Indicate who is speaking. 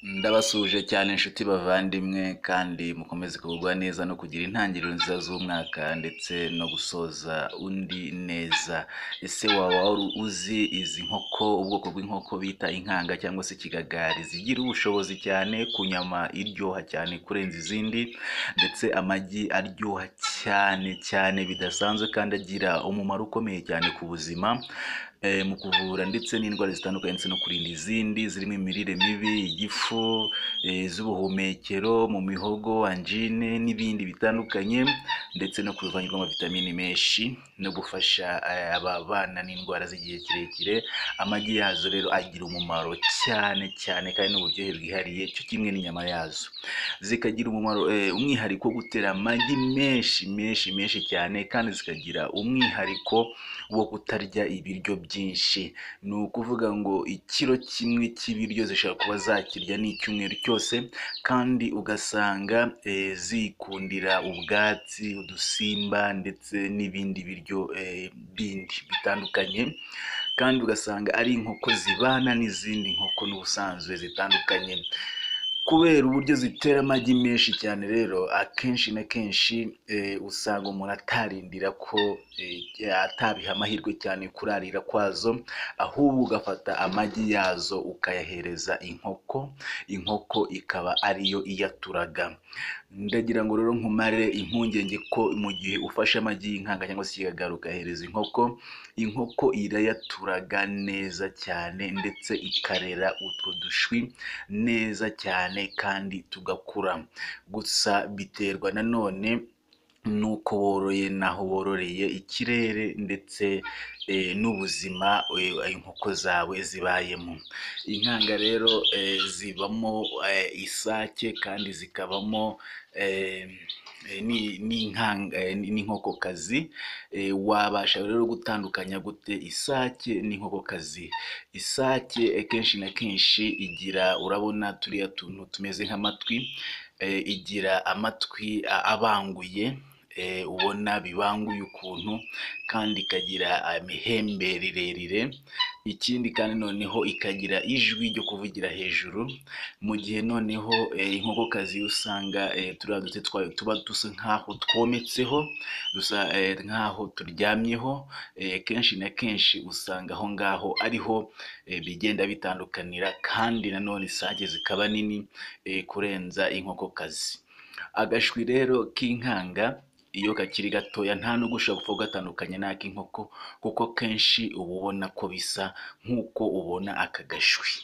Speaker 1: Ndabasuje cyane inshuti bavandimwe kandi mukomeze kugubwa neza no kugira intangiriro nziza z'umwaka ndetse no gusoza undi neza. Ese waba wari uzi izi nkoko, ubwoko bw'inkoko bita inkanga cyangwa se ikigagari, zigira ubushobozi cyane ku nyama iryoha cyane kurenza izindi, ndetse amagi aryoha cyane cyane bidasanzwe kandi agira umumaro ukomeye cyane ku buzima, mu kuvura ndetse n'indwara zitandukanye ndetse no kurinda izindi zirimo imirire mibi, igifu, z'ubuhumekero, mu mihogo, anjine n'ibindi bitandukanye, ndetse no kuvanirwamo vitamini menshi no gufasha ababana n'indwara z'igihe kirekire. Amagi yazo rero agira umumaro cyane cyane kandi n'uburyohe bwihariye cyo kimwe n'inyama yazo, zikagira umumaro umwihariko wo gutera amagi menshi cyane, kandi zikagira umwihariko wo kutarya ibiryo byinshi. Ni ukuvuga ngo ikiro kimwe cy'ibiryo zishobora kuba zakirya n'icyumweru cyose, kandi ugasanga zikundira ubwatsi, udusimba ndetse n'ibindi biryo bindi bitandukanye, kandi ugasanga ari inkoko zibana n'izindi nkoko n'ubusanzwe zitandukanye. Kubera uburyo zitera amagi menshi cyane rero, akenshi na kenshi usanga umuntu atarindira ko atabiha amahirwe cyane kurarira kwazo, ahubwo ugafata amagi yazo ukayahereza inkoko ikaba ariyo iyaturaga. Ndagira ngo rero nkumare impungenge ko mu gihe ufashe amagi y'inkanga cyangwa se ikigagari ukayahereza inkoko irayaturaga neza cyane, ndetse ikarera utwo dushwi neza cyane kandi tugakura. Gusa biterwa nanone nuko woroye n'aho wororeye, ikirere ndetse n'ubuzima inkoko zawe zibayemo. Inkanga rero zibamo isake kandi zikabamo n'inkokokazi. Wabasha rero gutandukanya gute isake n'inkokokazi? Isake kenshi na kenshi igira, urabona turiya tuntu tumeze nk'amatwi, igira amatwi abanguye, ubona bibanguye ukuntu, kandi ikagira imihembe rirerire. Ikindi kandi noneho ikagira ijwi ryo kuvugira hejuru, mu gihe noneho inkokokazi usanga turiya duti twayo tuba dusa nk'aho twometseho, dusa nk'aho turyamyeho. Kenshi na kenshi usanga aho ngaho ariho bigenda bitandukanira, kandi nanone isake zikaba nini kurenza inkokokazi. Agashwi rero k'inkanga iyo kakiri gatoya nta nubwo ushobora gupfa kugatandukanya n'ak'inkoko, kuko kenshi uba ubona ko bisa nk'uko ubona aka gashwi.